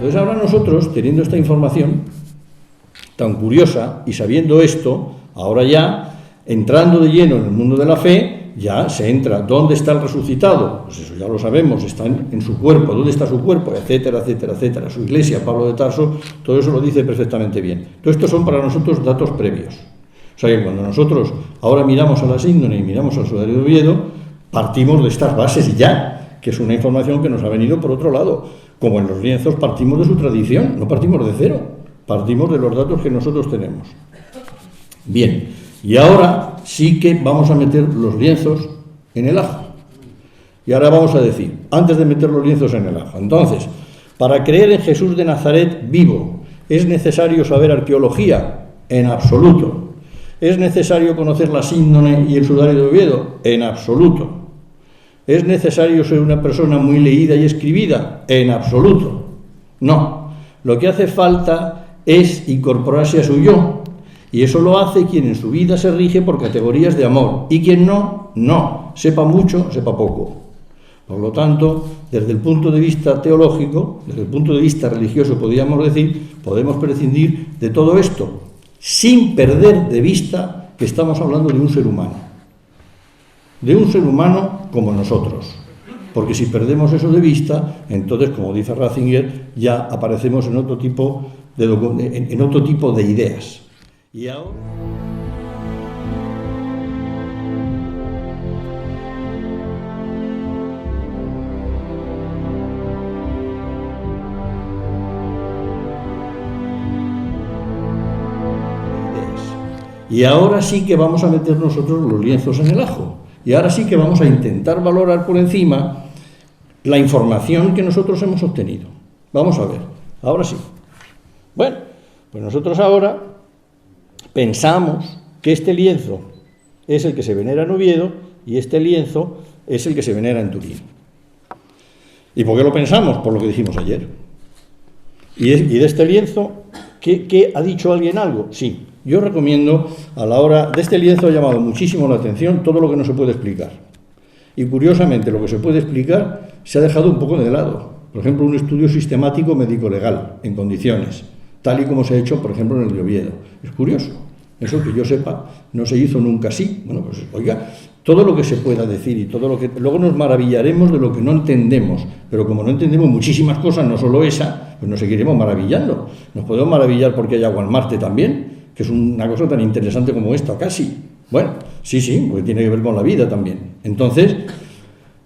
Entonces ahora nosotros, teniendo esta información tan curiosa y sabiendo esto, ahora ya, entrando de lleno en el mundo de la fe, ya se entra. ¿Dónde está el resucitado? Pues eso ya lo sabemos, está en su cuerpo. ¿Dónde está su cuerpo? Etcétera, etcétera, etcétera. Su iglesia, Pablo de Tarso, todo eso lo dice perfectamente bien. Todo esto son para nosotros datos previos. O sea que cuando nosotros ahora miramos a la síndone y miramos al sudario de Oviedo, partimos de estas bases ya, que es una información que nos ha venido por otro lado. Como en los lienzos partimos de su tradición, no partimos de cero, partimos de los datos que nosotros tenemos. Bien, y ahora sí que vamos a meter los lienzos en el ajo. Y ahora vamos a decir, antes de meter los lienzos en el ajo, entonces, para creer en Jesús de Nazaret vivo, ¿es necesario saber arqueología? En absoluto. ¿Es necesario conocer la síndone y el sudario de Oviedo? En absoluto. ¿Es necesario ser una persona muy leída y escribida? En absoluto. No. Lo que hace falta es incorporarse a su yo. Y eso lo hace quien en su vida se rige por categorías de amor. Y quien no, no. Sepa mucho, sepa poco. Por lo tanto, desde el punto de vista teológico, desde el punto de vista religioso, podríamos decir, podemos prescindir de todo esto, sin perder de vista que estamos hablando de un ser humano. De un ser humano como nosotros. Porque si perdemos eso de vista, entonces, como dice Ratzinger, ya aparecemos en otro tipo de ideas. Y ahora... Y ahora sí que vamos a meter nosotros los lienzos en el ajo. Y ahora sí que vamos a intentar valorar por encima la información que nosotros hemos obtenido. Vamos a ver, ahora sí. Bueno, pues nosotros ahora pensamos que este lienzo es el que se venera en Oviedo y este lienzo es el que se venera en Turín. ¿Y por qué lo pensamos? Por lo que dijimos ayer. ¿Y de este lienzo, qué ha dicho alguien algo? Sí. Yo recomiendo, a la hora de este lienzo ha llamado muchísimo la atención todo lo que no se puede explicar. Y curiosamente, lo que se puede explicar se ha dejado un poco de lado. Por ejemplo, un estudio sistemático médico-legal, en condiciones, tal y como se ha hecho, por ejemplo, en el de Oviedo. Es curioso. Eso que yo sepa, no se hizo nunca así. Bueno, pues oiga, todo lo que se pueda decir y todo lo que... Luego nos maravillaremos de lo que no entendemos, pero como no entendemos muchísimas cosas, no solo esa, pues nos seguiremos maravillando. Nos podemos maravillar porque hay agua en Marte también, que es una cosa tan interesante como esta, casi. Bueno, sí, porque tiene que ver con la vida también. Entonces,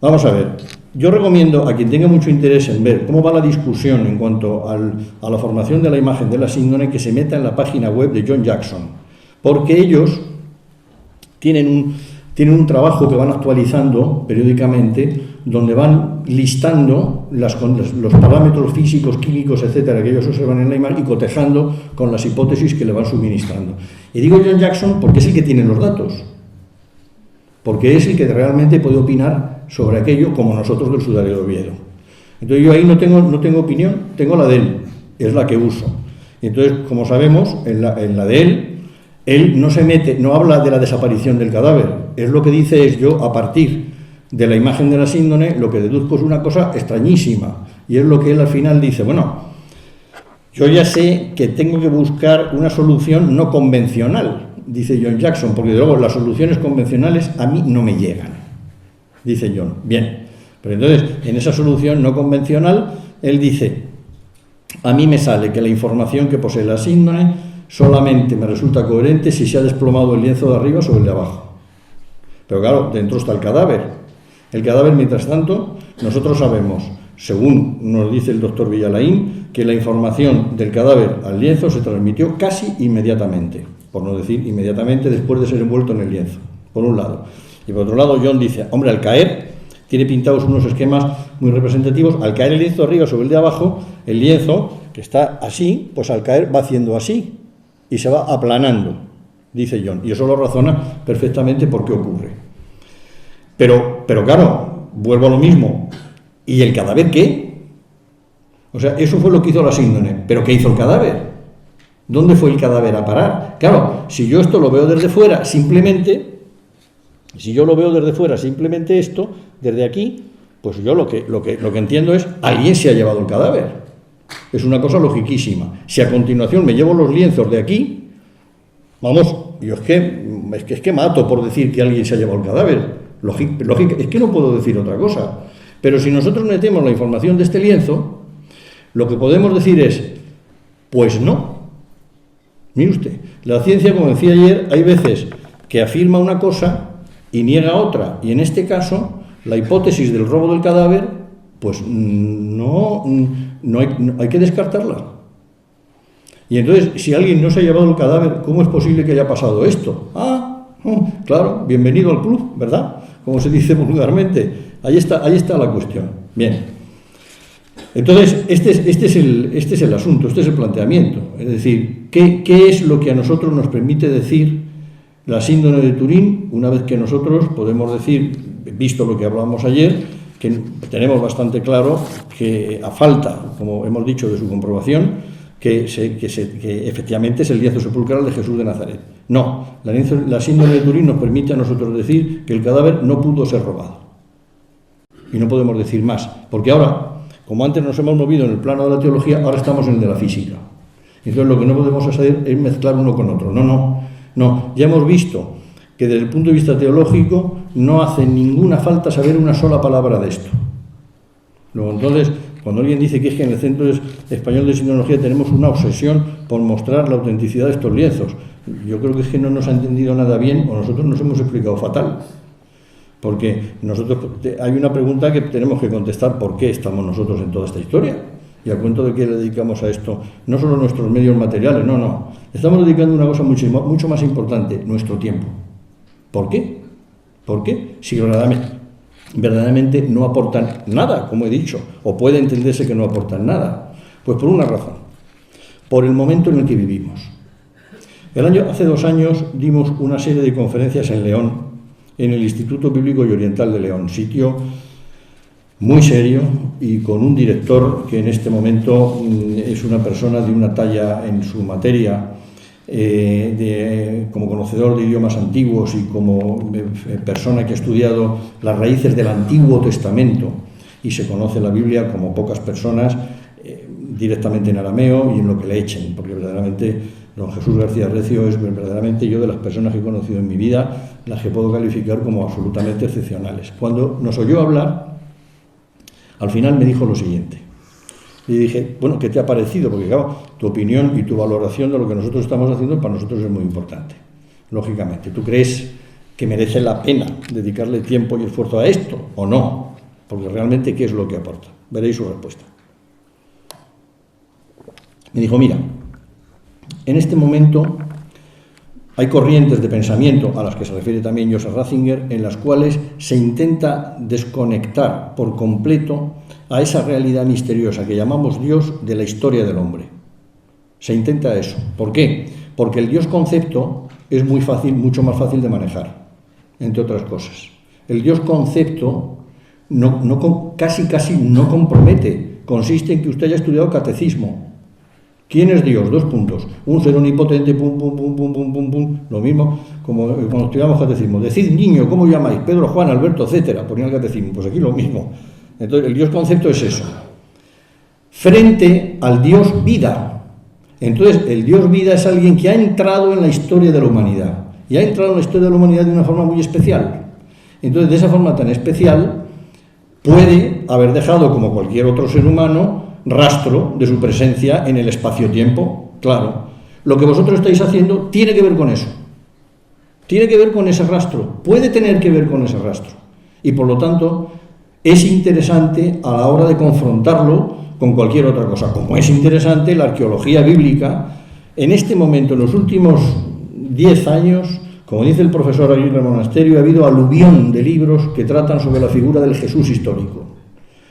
vamos a ver. Yo recomiendo a quien tenga mucho interés en ver cómo va la discusión en cuanto a la formación de la imagen de la síndone, que se meta en la página web de John Jackson, porque ellos tienen un trabajo que van actualizando periódicamente, donde van listando los parámetros físicos, químicos, etcétera, que ellos observan en la imagen y cotejando con las hipótesis que le van suministrando. Y digo John Jackson porque es el que tiene los datos, porque es el que realmente puede opinar sobre aquello, como nosotros del sudario de Oviedo. Entonces yo ahí no tengo opinión, tengo la de él, es la que uso. Y entonces, como sabemos, en la de él no se mete, no habla de la desaparición del cadáver, es lo que dice es yo, a partir de la imagen de la síndone, lo que deduzco es una cosa extrañísima, y es lo que él al final dice, bueno, yo ya sé que tengo que buscar una solución no convencional, dice John Jackson, porque luego las soluciones convencionales a mí no me llegan, dice John. Bien, pero entonces, en esa solución no convencional, él dice, a mí me sale que la información que posee la síndone solamente me resulta coherente si se ha desplomado el lienzo de arriba sobre el de abajo. Pero claro, dentro está el cadáver. El cadáver, mientras tanto, nosotros sabemos, según nos dice el doctor Villalain, que la información del cadáver al lienzo se transmitió casi inmediatamente, por no decir inmediatamente después de ser envuelto en el lienzo, por un lado. Y por otro lado, John dice, hombre, al caer, tiene pintados unos esquemas muy representativos, al caer el lienzo de arriba sobre el de abajo, el lienzo, que está así, pues al caer va haciendo así, y se va aplanando, dice John, y eso lo razona perfectamente por qué ocurre. Pero claro, vuelvo a lo mismo, ¿y el cadáver qué? O sea, eso fue lo que hizo la síndone, pero ¿qué hizo el cadáver? ¿Dónde fue el cadáver a parar? Claro, si yo esto lo veo desde fuera, simplemente esto, desde aquí, pues yo lo que entiendo es, alguien se ha llevado el cadáver. Es una cosa logiquísima. Si a continuación me llevo los lienzos de aquí, vamos, yo es que mato por decir que alguien se ha llevado el cadáver. Lógica, es que no puedo decir otra cosa. Pero si nosotros metemos la información de este lienzo, lo que podemos decir es, pues no. Mire usted, la ciencia, como decía ayer, hay veces que afirma una cosa y niega otra. Y en este caso, la hipótesis del robo del cadáver, pues no hay que descartarla. Y entonces, si alguien no se ha llevado el cadáver, ¿cómo es posible que haya pasado esto? Claro, bienvenido al club, ¿verdad? Como se dice vulgarmente. Ahí está la cuestión. Bien. Entonces, este es el asunto, este es el planteamiento. Es decir, ¿qué es lo que a nosotros nos permite decir la síndrome de Turín, una vez que nosotros podemos decir, visto lo que hablábamos ayer, que tenemos bastante claro que a falta, como hemos dicho, de su comprobación, que efectivamente es el lienzo sepulcral de Jesús de Nazaret. No, la síndrome de Turín nos permite a nosotros decir que el cadáver no pudo ser robado. Y no podemos decir más, porque ahora, como antes nos hemos movido en el plano de la teología, ahora estamos en el de la física. Entonces lo que no podemos hacer es mezclar uno con otro. No, ya hemos visto que desde el punto de vista teológico no hace ninguna falta saber una sola palabra de esto. Luego, entonces, cuando alguien dice que es que en el Centro Español de Sinología tenemos una obsesión por mostrar la autenticidad de estos lienzos, yo creo que es que no nos ha entendido nada bien o nosotros nos hemos explicado fatal. Porque hay una pregunta que tenemos que contestar: ¿por qué estamos nosotros en toda esta historia? Y a cuento de que le dedicamos a esto no solo nuestros medios materiales, no. Estamos dedicando una cosa mucho más importante, nuestro tiempo. ¿Por qué? ¿Por qué? Si verdaderamente no aportan nada, como he dicho, o puede entenderse que no aportan nada. Pues por una razón, por el momento en el que vivimos. Hace 2 años dimos una serie de conferencias en León, en el Instituto Bíblico y Oriental de León, sitio muy serio y con un director que en este momento es una persona de una talla en su materia, como conocedor de idiomas antiguos y como persona que ha estudiado las raíces del Antiguo Testamento y se conoce la Biblia como pocas personas, directamente en arameo y en lo que le echen, porque verdaderamente don Jesús García Recio es verdaderamente, yo de las personas que he conocido en mi vida, las que puedo calificar como absolutamente excepcionales. Cuando nos oyó hablar, al final me dijo lo siguiente. Y dije, bueno, ¿qué te ha parecido? Porque claro, tu opinión y tu valoración de lo que nosotros estamos haciendo para nosotros es muy importante, lógicamente. ¿Tú crees que merece la pena dedicarle tiempo y esfuerzo a esto o no? Porque realmente, ¿qué es lo que aporta? Veréis su respuesta. Me dijo, mira, en este momento hay corrientes de pensamiento, a las que se refiere también Joseph Ratzinger, en las cuales se intenta desconectar por completo a esa realidad misteriosa que llamamos Dios de la historia del hombre. Se intenta eso. ¿Por qué? Porque el Dios concepto es mucho más fácil de manejar, entre otras cosas. El Dios concepto casi no compromete. Consiste en que usted haya estudiado catecismo. ¿Quién es Dios? 2 puntos. Un ser omnipotente, pum, pum, pum, pum, pum, pum, pum. Lo mismo como cuando estudiamos catecismo. Decid niño, ¿cómo llamáis? Pedro, Juan, Alberto, etcétera. Ponía el catecismo. Pues aquí lo mismo. Entonces, el Dios concepto es eso. Frente al Dios vida. Entonces, el Dios vida es alguien que ha entrado en la historia de la humanidad. Y ha entrado en la historia de la humanidad de una forma muy especial. Entonces, de esa forma tan especial, puede haber dejado, como cualquier otro ser humano, rastro de su presencia en el espacio-tiempo. Claro, lo que vosotros estáis haciendo tiene que ver con eso. Tiene que ver con ese rastro. Puede tener que ver con ese rastro. Y por lo tanto, es interesante a la hora de confrontarlo con cualquier otra cosa. Como es interesante la arqueología bíblica, en este momento, en los últimos 10 años, como dice el profesor Aguirre Monasterio, ha habido aluvión de libros que tratan sobre la figura del Jesús histórico.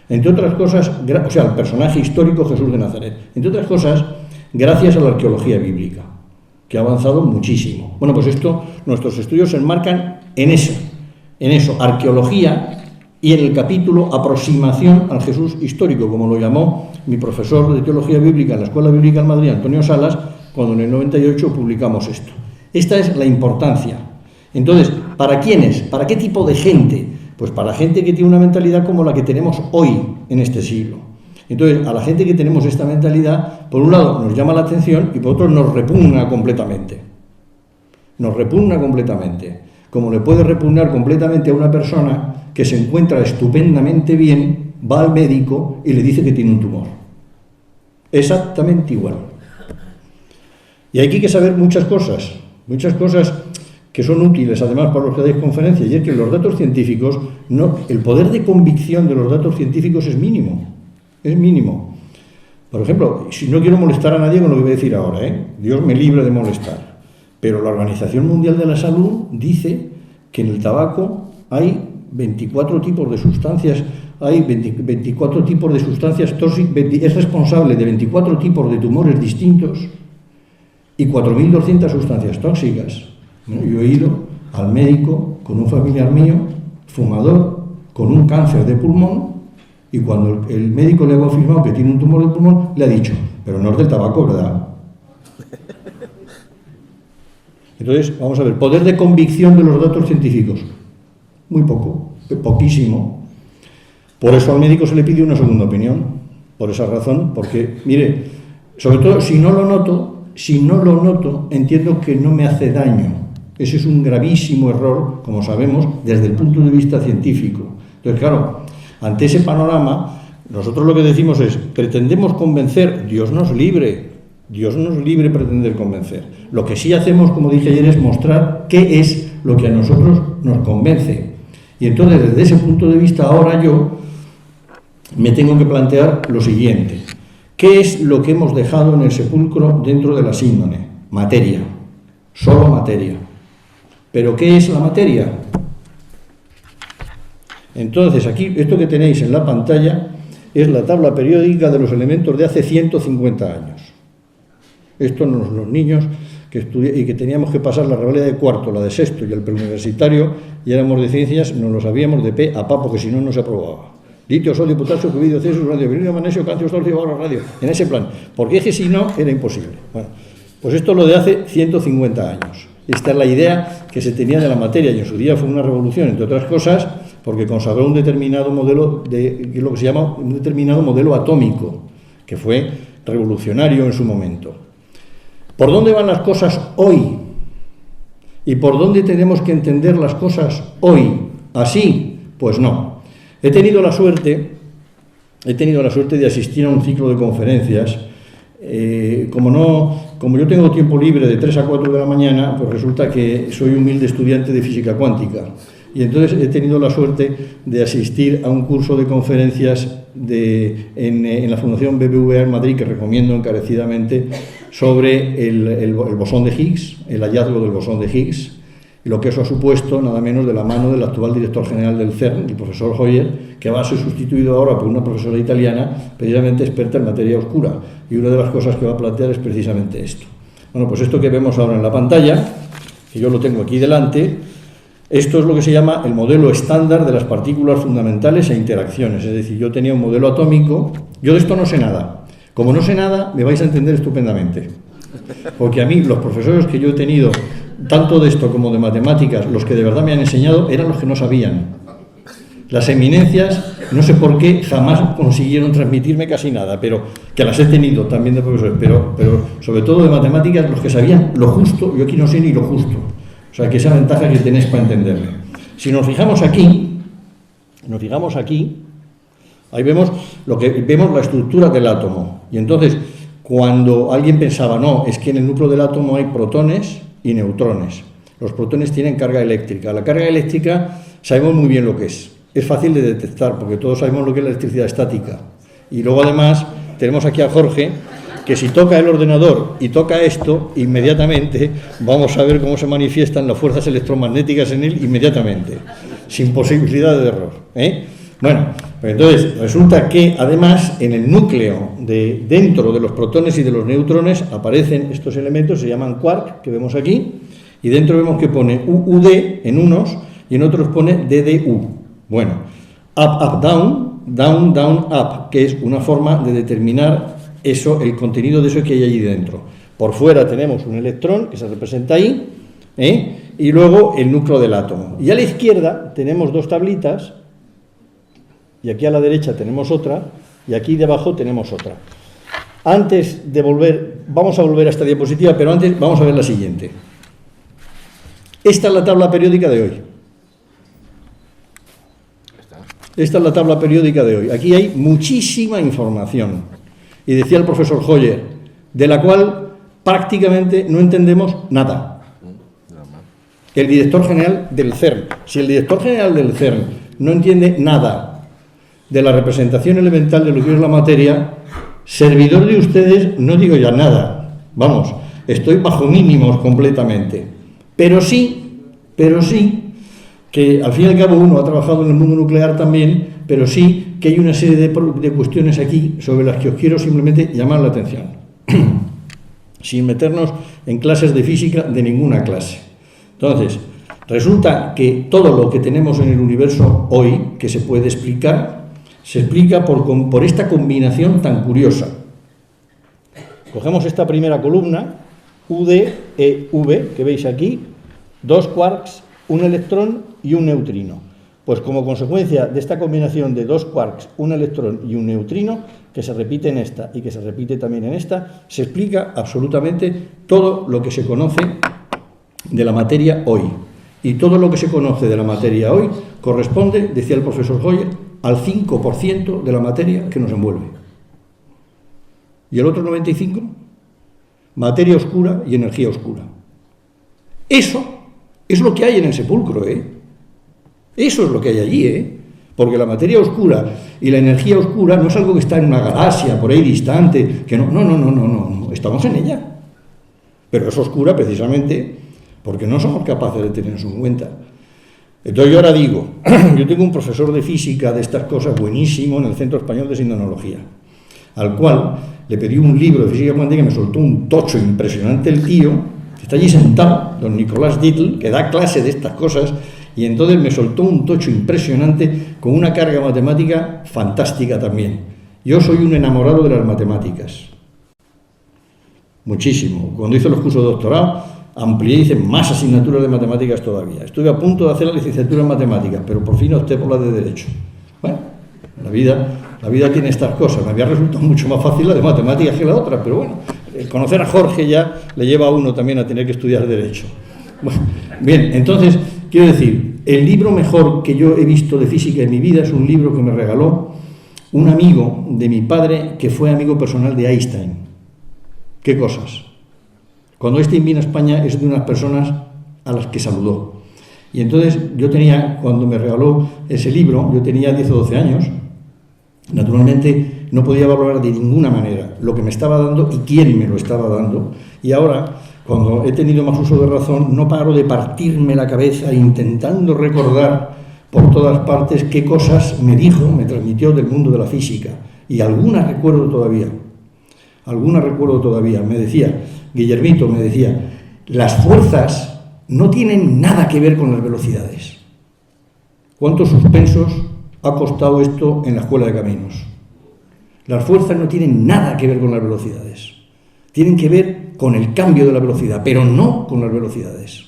Entre otras cosas, o sea, el personaje histórico Jesús de Nazaret. Entre otras cosas, gracias a la arqueología bíblica, que ha avanzado muchísimo. Bueno, pues nuestros estudios se enmarcan en eso, arqueología, y en el capítulo aproximación al Jesús histórico, como lo llamó mi profesor de teología bíblica en la Escuela Bíblica en Madrid, Antonio Salas, cuando en el 98 publicamos esto. Esta es la importancia. Entonces, ¿para quiénes? ¿Para qué tipo de gente? Pues para gente que tiene una mentalidad como la que tenemos hoy en este siglo. Entonces, a la gente que tenemos esta mentalidad, por un lado nos llama la atención y por otro nos repugna completamente. Nos repugna completamente. Como le puede repugnar completamente a una persona que se encuentra estupendamente bien, va al médico y le dice que tiene un tumor. Exactamente igual. Y aquí hay que saber muchas cosas que son útiles además para los que dais conferencias, y es que los datos científicos, el poder de convicción de los datos científicos es mínimo. Es mínimo. Por ejemplo, si no quiero molestar a nadie con lo que voy a decir ahora, Dios me libre de molestar, pero la Organización Mundial de la Salud dice que en el tabaco hay 24 tipos de sustancias, hay 24 tipos de sustancias tóxicas, es responsable de 24 tipos de tumores distintos y 4.200 sustancias tóxicas. Yo he ido al médico con un familiar mío, fumador, con un cáncer de pulmón, y cuando el médico le ha confirmado que tiene un tumor de pulmón, le ha dicho, pero no es del tabaco, ¿verdad? Entonces, vamos a ver, poder de convicción de los datos científicos, muy poco, poquísimo. Por eso al médico se le pide una segunda opinión, por esa razón, porque, mire, sobre todo si no lo noto, entiendo que no me hace daño. Ese es un gravísimo error, como sabemos, desde el punto de vista científico. Entonces, claro, ante ese panorama, nosotros lo que decimos es, pretendemos convencer, Dios nos libre pretender convencer. Lo que sí hacemos, como dije ayer, es mostrar qué es lo que a nosotros nos convence. Y entonces, desde ese punto de vista, ahora yo me tengo que plantear lo siguiente. ¿Qué es lo que hemos dejado en el sepulcro dentro de la síndone? Materia, solo materia. ¿Pero qué es la materia? Entonces, aquí, esto que tenéis en la pantalla es la tabla periódica de los elementos de hace 150 años. Esto los niños y que teníamos que pasar la revalida de cuarto, la de sexto y el preuniversitario, y éramos de ciencias, nos lo sabíamos de pe a pa, porque si no, no se aprobaba. Litio, sodio, potasio, cloruro, cesio, radio, vinilo, magnesio, calcio, calcio, barro, radio, en ese plan. Porque es que si no, era imposible. Bueno, pues esto es lo de hace 150 años. Esta es la idea que se tenía de la materia, y en su día fue una revolución, entre otras cosas, porque consagró un determinado modelo lo que se llama un determinado modelo atómico, que fue revolucionario en su momento. ¿Por dónde van las cosas hoy? ¿Y por dónde tenemos que entender las cosas hoy? ¿Así? Pues no. He tenido la suerte de asistir a un ciclo de conferencias. Como yo tengo tiempo libre de 3 a 4 de la mañana, pues resulta que soy humilde estudiante de física cuántica. Y entonces he tenido la suerte de asistir a un curso de conferencias en la Fundación BBVA en Madrid, que recomiendo encarecidamente, sobre el bosón de Higgs, el hallazgo del bosón de Higgs, y lo que eso ha supuesto, nada menos de la mano del actual director general del CERN, el profesor Hoyer, que va a ser sustituido ahora por una profesora italiana, precisamente experta en materia oscura. Y una de las cosas que va a plantear es precisamente esto. Bueno, pues esto que vemos ahora en la pantalla, que yo lo tengo aquí delante, esto es lo que se llama el modelo estándar de las partículas fundamentales e interacciones. Es decir, yo tenía un modelo atómico, yo de esto no sé nada. Como no sé nada, me vais a entender estupendamente. Porque a mí, los profesores que yo he tenido, tanto de esto como de matemáticas, los que de verdad me han enseñado, eran los que no sabían. Las eminencias, no sé por qué, jamás consiguieron transmitirme casi nada, pero que las he tenido también de profesores, pero sobre todo de matemáticas, los que sabían lo justo, yo aquí no sé ni lo justo. O sea, que esa ventaja que tenéis para entenderme. Si nos fijamos aquí, ahí vemos la estructura del átomo. Y entonces, cuando alguien pensaba, no, es que en el núcleo del átomo hay protones y neutrones. Los protones tienen carga eléctrica. La carga eléctrica sabemos muy bien lo que es. Es fácil de detectar, porque todos sabemos lo que es la electricidad estática. Y luego, además, tenemos aquí a Jorge, que si toca el ordenador y toca esto, inmediatamente vamos a ver cómo se manifiestan las fuerzas electromagnéticas en él inmediatamente, sin posibilidad de error. Bueno, pues entonces resulta que además en el núcleo dentro de los protones y de los neutrones aparecen estos elementos, se llaman quark, que vemos aquí, y dentro vemos que pone UUD en unos y en otros pone DDU. Bueno, up, up, down, down, down, up, que es una forma de determinar eso, el contenido de eso que hay allí dentro. Por fuera tenemos un electrón que se representa ahí, y luego el núcleo del átomo. Y a la izquierda tenemos dos tablitas, y aquí a la derecha tenemos otra, Y aquí debajo tenemos otra. Antes de volver, vamos a volver a esta diapositiva, pero antes vamos a ver la siguiente. Esta es la tabla periódica de hoy. Esta es la tabla periódica de hoy. Aquí hay muchísima información. Y decía el profesor Hoyer, de la cual prácticamente no entendemos nada. El director general del CERN. Si el director general del CERN no entiende nada de la representación elemental de lo que es la materia, servidor de ustedes no digo ya nada. Vamos, estoy bajo mínimos completamente. Pero sí, que al fin y al cabo uno ha trabajado en el mundo nuclear también, pero sí que hay una serie de cuestiones aquí sobre las que os quiero simplemente llamar la atención, sin meternos en clases de física de ninguna clase. Entonces, resulta que todo lo que tenemos en el universo hoy, que se puede explicar, se explica por esta combinación tan curiosa. Cogemos esta primera columna, UD-EV, que veis aquí, 2 quarks, un electrón y un neutrino. Pues como consecuencia de esta combinación de 2 quarks, un electrón y un neutrino, que se repite en esta y que se repite también en esta, se explica absolutamente todo lo que se conoce de la materia hoy. Y todo lo que se conoce de la materia hoy corresponde, decía el profesor Hoyer, al 5% de la materia que nos envuelve. ¿Y el otro 95%? Materia oscura y energía oscura. Eso es lo que hay en el sepulcro, ¿eh? Eso es lo que hay allí, ¿eh? Porque la materia oscura y la energía oscura no es algo que está en una galaxia por ahí distante, que no, estamos en ella. Pero es oscura precisamente porque no somos capaces de tener eso en cuenta. Entonces yo ahora digo, yo tengo un profesor de física de estas cosas buenísimo en el Centro Español de Sindonología, al cual le pedí un libro de física cuántica y me soltó un tocho impresionante el tío, que está allí sentado, don Nicolás Dittl, que da clase de estas cosas, y entonces me soltó un tocho impresionante con una carga matemática fantástica también. Yo soy un enamorado de las matemáticas, muchísimo. Cuando hice los cursos de doctorado, amplié y hice más asignaturas de matemáticas todavía. Estuve a punto de hacer la licenciatura en matemáticas, pero por fin opté por la de Derecho. Bueno, la vida tiene estas cosas. Me había resultado mucho más fácil la de matemáticas que la otra, pero bueno, el conocer a Jorge ya le lleva a uno también a tener que estudiar Derecho. Bueno, bien, entonces, quiero decir, el libro mejor que yo he visto de física en mi vida es un libro que me regaló un amigo de mi padre que fue amigo personal de Einstein. ¿Qué cosas? Cuando Einstein vino a España es de unas personas a las que saludó. Y entonces yo tenía, cuando me regaló ese libro, yo tenía 10 o 12 años, naturalmente no podía valorar de ninguna manera lo que me estaba dando y quién me lo estaba dando. Y ahora, cuando he tenido más uso de razón, no paro de partirme la cabeza intentando recordar por todas partes qué cosas me dijo, me transmitió del mundo de la física. Y algunas recuerdo todavía. Me decía, Guillermito me decía, las fuerzas no tienen nada que ver con las velocidades. ¿Cuántos suspensos ha costado esto en la Escuela de Caminos? Las fuerzas no tienen nada que ver con las velocidades. Tienen que ver con el cambio de la velocidad, pero no con las velocidades.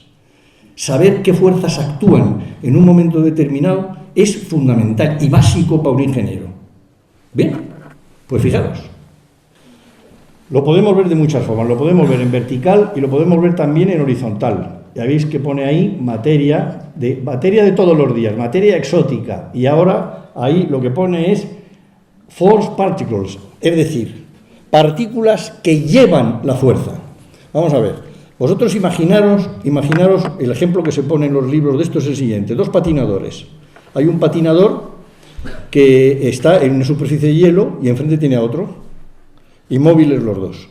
Saber qué fuerzas actúan en un momento determinado es fundamental y básico para un ingeniero. Bien, pues fijaros. Lo podemos ver de muchas formas, lo podemos ver en vertical y lo podemos ver también en horizontal. Ya veis que pone ahí materia de todos los días, materia exótica. Y ahora ahí lo que pone es force particles, es decir, partículas que llevan la fuerza. Vamos a ver, vosotros imaginaros el ejemplo que se pone en los libros de esto es el siguiente, 2 patinadores. Hay un patinador que está en una superficie de hielo y enfrente tiene a otro. Inmóviles los dos.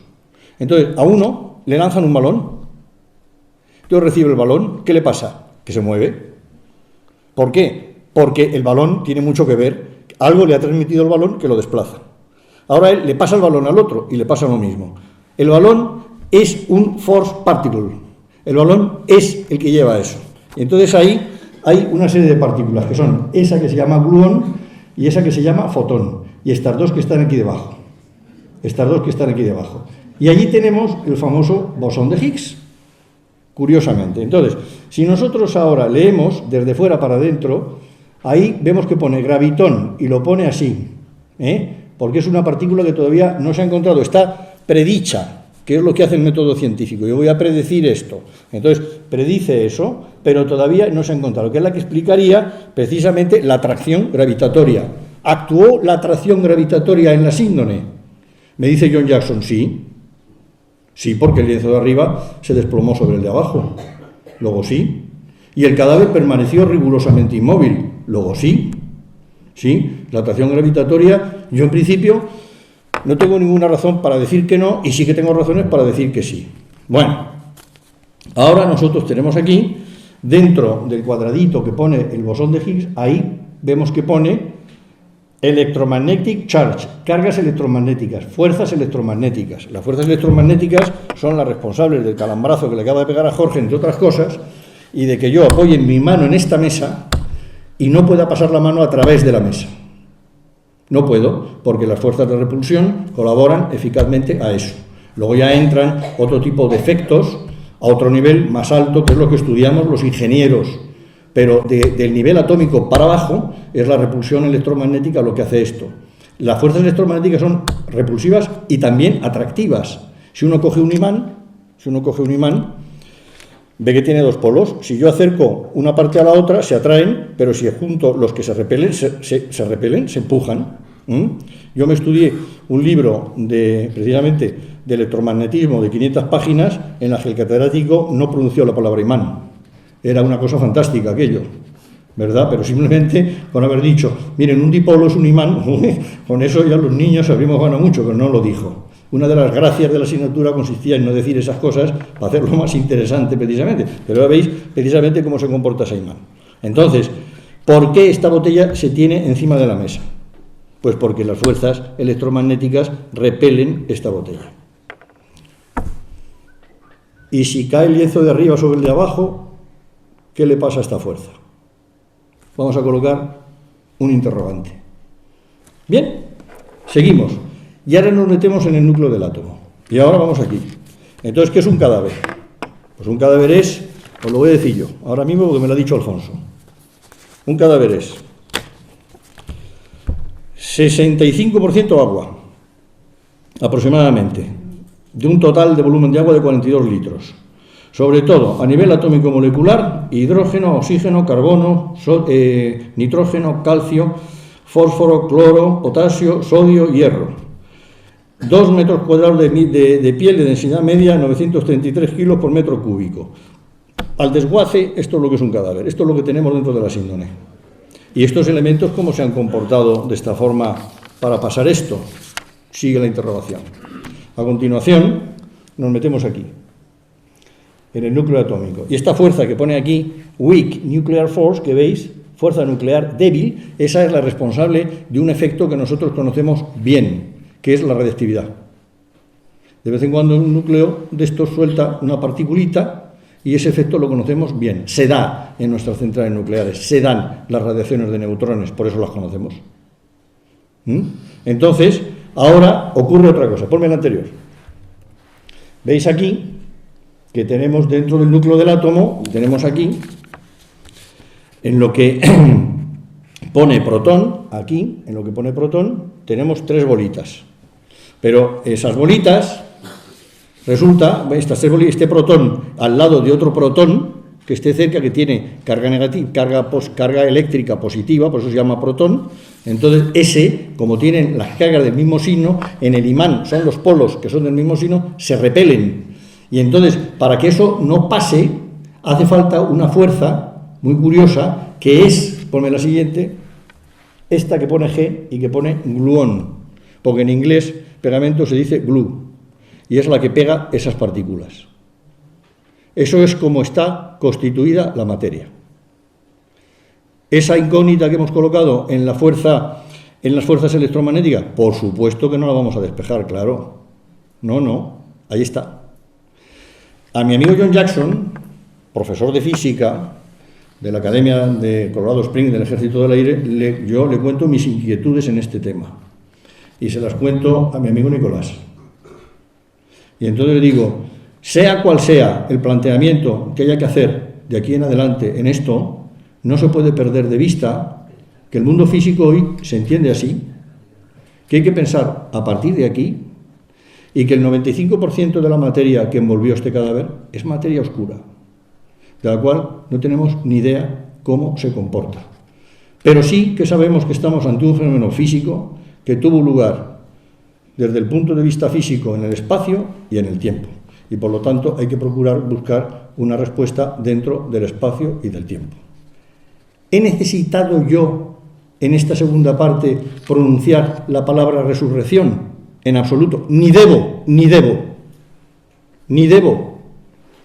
Entonces, a uno le lanzan un balón, entonces recibe el balón, ¿qué le pasa? Que se mueve. ¿Por qué? Porque el balón tiene mucho que ver, algo le ha transmitido el balón que lo desplaza. Ahora él le pasa el balón al otro y le pasa lo mismo. El balón es un force particle, el balón es el que lleva eso. Y entonces ahí hay una serie de partículas que son esa que se llama gluón y esa que se llama fotón, y estas dos que están aquí debajo. Y allí tenemos el famoso bosón de Higgs, curiosamente. Entonces, si nosotros ahora leemos desde fuera para adentro, ahí vemos que pone gravitón y lo pone así, porque es una partícula que todavía no se ha encontrado, está predicha, que es lo que hace el método científico. Yo voy a predecir esto. Entonces, predice eso, pero todavía no se ha encontrado, que es la que explicaría precisamente la atracción gravitatoria. ¿Actuó la atracción gravitatoria en la síndone? Me dice John Jackson, sí. Sí, porque el lienzo de arriba se desplomó sobre el de abajo. Luego sí. Y el cadáver permaneció rigurosamente inmóvil. Luego sí. Sí, la atracción gravitatoria, yo en principio no tengo ninguna razón para decir que no, y sí que tengo razones para decir que sí. Bueno, ahora nosotros tenemos aquí, dentro del cuadradito que pone el bosón de Higgs, ahí vemos que pone electromagnetic charge, cargas electromagnéticas, fuerzas electromagnéticas. Las fuerzas electromagnéticas son las responsables del calambrazo que le acaba de pegar a Jorge, entre otras cosas, y de que yo apoye mi mano en esta mesa y no pueda pasar la mano a través de la mesa. No puedo, porque las fuerzas de repulsión colaboran eficazmente a eso. Luego ya entran otro tipo de efectos a otro nivel más alto, que es lo que estudiamos los ingenieros. Pero del nivel atómico para abajo es la repulsión electromagnética lo que hace esto. Las fuerzas electromagnéticas son repulsivas y también atractivas. Si uno coge un imán, ve que tiene dos polos. Si yo acerco una parte a la otra, se atraen, pero si junto los que se repelen, se empujan. Yo me estudié un libro precisamente de electromagnetismo de 500 páginas en la que el catedrático no pronunció la palabra imán. Era una cosa fantástica aquello, ¿verdad? Pero simplemente con haber dicho, miren, un dipolo es un imán, con eso ya los niños habríamos ganado mucho, pero no lo dijo. Una de las gracias de la asignatura consistía en no decir esas cosas para hacerlo más interesante precisamente. Pero ya veis precisamente cómo se comporta ese imán. Entonces, ¿por qué esta botella se tiene encima de la mesa? Pues porque las fuerzas electromagnéticas repelen esta botella. Y si cae el lienzo de arriba sobre el de abajo, ¿qué le pasa a esta fuerza? Vamos a colocar un interrogante. Bien, seguimos. Y ahora nos metemos en el núcleo del átomo. Y ahora vamos aquí. Entonces, ¿qué es un cadáver? Pues un cadáver es, os lo voy a decir yo, ahora mismo porque me lo ha dicho Alfonso. Un cadáver es 65% agua, aproximadamente, de un total de volumen de agua de 42 litros. Sobre todo, a nivel atómico molecular, hidrógeno, oxígeno, carbono, nitrógeno, calcio, fósforo, cloro, potasio, sodio, hierro. 2 metros cuadrados de piel de densidad media, 933 kilos por metro cúbico. Al desguace, esto es lo que es un cadáver, esto es lo que tenemos dentro de la síndone. Y estos elementos, ¿cómo se han comportado de esta forma para pasar esto? Sigue la interrogación. A continuación, nos metemos aquí, en el núcleo atómico. Y esta fuerza que pone aquí, weak nuclear force, que veis, fuerza nuclear débil, esa es la responsable de un efecto que nosotros conocemos bien, que es la radiactividad. De vez en cuando un núcleo de estos suelta una particulita y ese efecto lo conocemos bien. Se da en nuestras centrales nucleares, se dan las radiaciones de neutrones, por eso las conocemos. Entonces, ahora ocurre otra cosa. Ponme el anterior. ¿Veis aquí que tenemos dentro del núcleo del átomo, tenemos aquí, en lo que pone protón, aquí, en lo que pone protón, tenemos 3 bolitas. Pero esas bolitas, resulta, estas 3 bolitas, este protón al lado de otro protón, que esté cerca, que tiene carga negativa, carga eléctrica positiva, por eso se llama protón. Entonces, ese, como tienen las cargas del mismo signo, en el imán son los polos que son del mismo signo, se repelen. Y entonces, para que eso no pase, hace falta una fuerza muy curiosa, que es, ponme la siguiente, esta que pone G y que pone gluón, porque en inglés pegamento se dice glue, y es la que pega esas partículas. Eso es como está constituida la materia. Esa incógnita que hemos colocado en la fuerza, en las fuerzas electromagnéticas, por supuesto que no la vamos a despejar, claro. No, ahí está. A mi amigo John Jackson, profesor de física de la Academia de Colorado Springs del Ejército del Aire, yo le cuento mis inquietudes en este tema. Y se las cuento a mi amigo Nicolás. Y entonces le digo, sea cual sea el planteamiento que haya que hacer de aquí en adelante en esto, no se puede perder de vista que el mundo físico hoy se entiende así que hay que pensar a partir de aquí y que el 95% de la materia que envolvió este cadáver es materia oscura, de la cual no tenemos ni idea cómo se comporta. Pero sí que sabemos que estamos ante un fenómeno físico que tuvo lugar desde el punto de vista físico en el espacio y en el tiempo. Y por lo tanto hay que procurar buscar una respuesta dentro del espacio y del tiempo. ¿He necesitado yo, en esta segunda parte, pronunciar la palabra resurrección? En absoluto. Ni debo.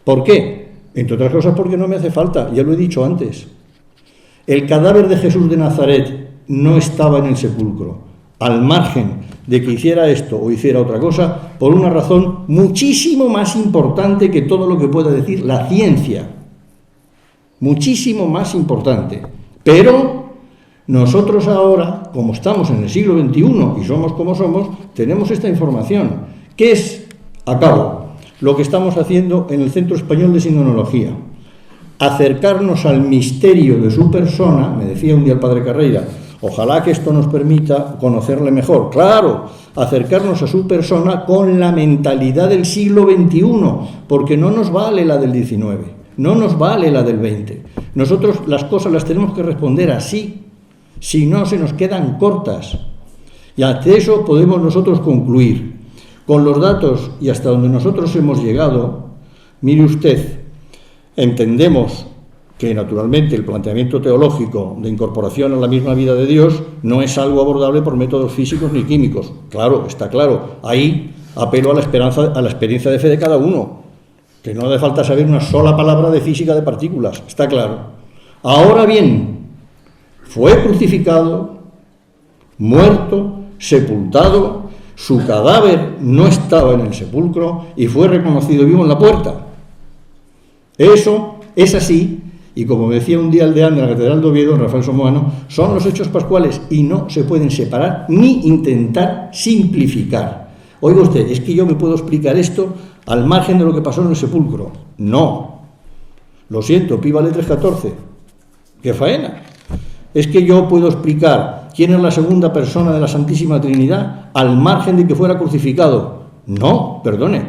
¿Por qué? Entre otras cosas porque no me hace falta, ya lo he dicho antes. El cadáver de Jesús de Nazaret no estaba en el sepulcro, al margen de que hiciera esto o hiciera otra cosa, por una razón muchísimo más importante que todo lo que pueda decir la ciencia. Muchísimo más importante. Pero nosotros ahora, como estamos en el siglo XXI y somos como somos, tenemos esta información. ¿Qué es, a cabo, lo que estamos haciendo en el Centro Español de Sindonología? Acercarnos al misterio de su persona, me decía un día el padre Carreira, ojalá que esto nos permita conocerle mejor. Claro, acercarnos a su persona con la mentalidad del siglo XXI, porque no nos vale la del XIX, no nos vale la del XX. Nosotros las cosas las tenemos que responder así, si no se nos quedan cortas. Y ante eso podemos nosotros concluir. Con los datos y hasta donde nosotros hemos llegado, mire usted, entendemos que naturalmente el planteamiento teológico de incorporación a la misma vida de Dios no es algo abordable por métodos físicos ni químicos. Claro, está claro. Ahí apelo a la experiencia de fe de cada uno, que no hace falta saber una sola palabra de física de partículas, está claro. Ahora bien, fue crucificado, muerto, sepultado, su cadáver no estaba en el sepulcro y fue reconocido vivo en la puerta. Eso es así, y como me decía un día el deán de la Catedral de Oviedo, Rafael Somoano, son los hechos pascuales y no se pueden separar ni intentar simplificar. Oiga usted, es que yo me puedo explicar esto al margen de lo que pasó en el sepulcro. No. Lo siento, pi vale 3,14. ¡Qué faena! Es que yo puedo explicar quién es la segunda persona de la Santísima Trinidad al margen de que fuera crucificado. No, perdone,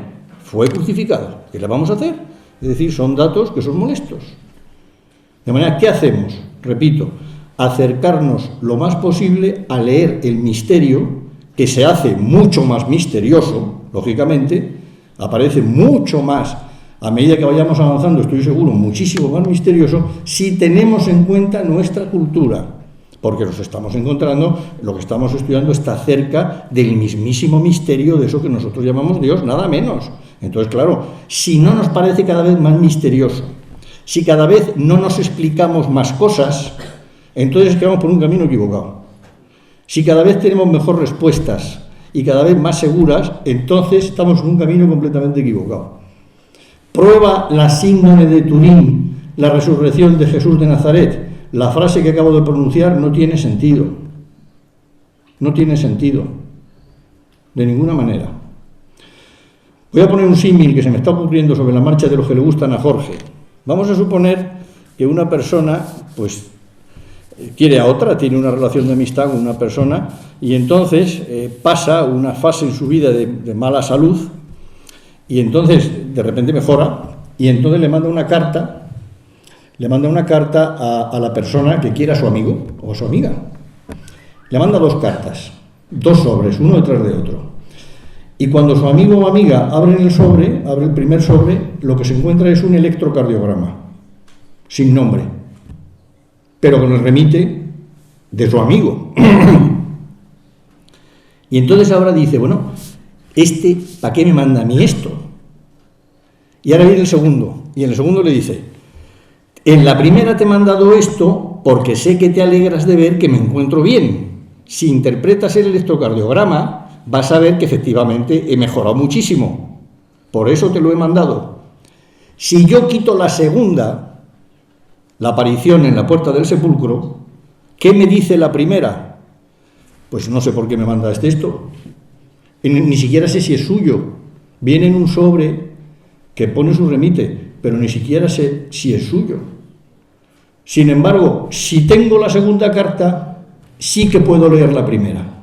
fue crucificado. ¿Qué le vamos a hacer? Es decir, son datos que son molestos. De manera, ¿qué hacemos? Repito, acercarnos lo más posible a leer el misterio, que se hace mucho más misterioso, lógicamente, aparece mucho más, a medida que vayamos avanzando, estoy seguro, muchísimo más misterioso, si tenemos en cuenta nuestra cultura, porque nos estamos encontrando, lo que estamos estudiando está cerca del mismísimo misterio de eso que nosotros llamamos Dios, nada menos. Entonces, claro, si no nos parece cada vez más misterioso, si cada vez no nos explicamos más cosas, entonces quedamos por un camino equivocado. Si cada vez tenemos mejor respuestas y cada vez más seguras, entonces estamos en un camino completamente equivocado. Prueba la síndrome de Turín, la resurrección de Jesús de Nazaret. La frase que acabo de pronunciar no tiene sentido. No tiene sentido. De ninguna manera. Voy a poner un símil que se me está ocurriendo sobre la marcha de los que le gustan a Jorge. Vamos a suponer que una persona, pues, quiere a otra, tiene una relación de amistad con una persona y entonces pasa una fase en su vida de mala salud y entonces de repente mejora y entonces le manda una carta a la persona que quiera a su amigo o a su amiga. Le manda 2 cartas, 2 sobres, uno detrás de otro. Y cuando su amigo o amiga abre el primer sobre, lo que se encuentra es un electrocardiograma, sin nombre, pero con el remite de su amigo. Y entonces ahora dice, bueno, ¿para qué me manda a mí esto? Y ahora viene el segundo, y en el segundo le dice, en la primera te he mandado esto porque sé que te alegras de ver que me encuentro bien. Si interpretas el electrocardiograma, vas a ver que efectivamente he mejorado muchísimo. Por eso te lo he mandado. Si yo quito la segunda, la aparición en la puerta del sepulcro, ¿qué me dice la primera? Pues no sé por qué me manda esto. Ni siquiera sé si es suyo. Viene en un sobre que pone su remite, pero ni siquiera sé si es suyo. Sin embargo, si tengo la segunda carta, sí que puedo leer la primera.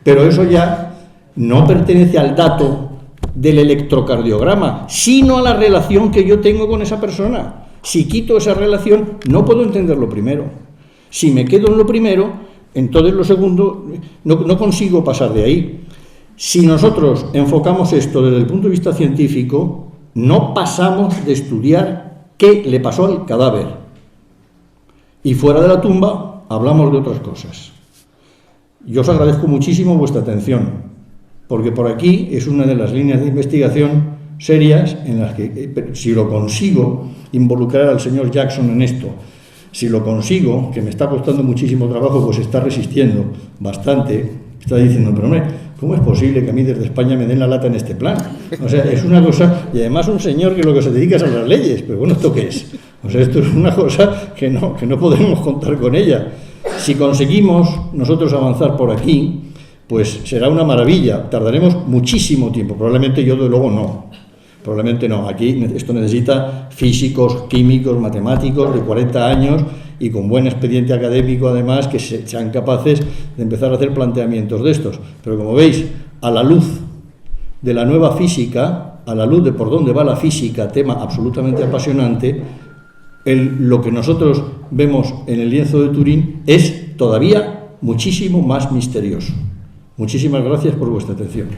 Pero eso ya no pertenece al dato del electrocardiograma, sino a la relación que yo tengo con esa persona. Si quito esa relación, no puedo entender lo primero. Si me quedo en lo primero, entonces lo segundo no consigo pasar de ahí. Si nosotros enfocamos esto desde el punto de vista científico, no pasamos de estudiar qué le pasó al cadáver. Y fuera de la tumba hablamos de otras cosas. Yo os agradezco muchísimo vuestra atención, porque por aquí es una de las líneas de investigación serias en las que, si lo consigo involucrar al señor Jackson en esto, si lo consigo, que me está costando muchísimo trabajo, pues está resistiendo bastante, está diciendo, pero hombre, ¿cómo es posible que a mí desde España me den la lata en este plan? O sea, es una cosa, y además un señor que lo que se dedica es a las leyes, pero bueno, ¿esto qué es? O sea, esto es una cosa que no podemos contar con ella. Si conseguimos nosotros avanzar por aquí, pues será una maravilla. Tardaremos muchísimo tiempo, probablemente yo de luego no. Probablemente no. Aquí esto necesita físicos, químicos, matemáticos de 40 años y con buen expediente académico, además, que sean capaces de empezar a hacer planteamientos de estos. Pero como veis, a la luz de la nueva física, a la luz de por dónde va la física, tema absolutamente apasionante, lo que nosotros vemos en el lienzo de Turín es todavía muchísimo más misterioso. Muchísimas gracias por vuestra atención.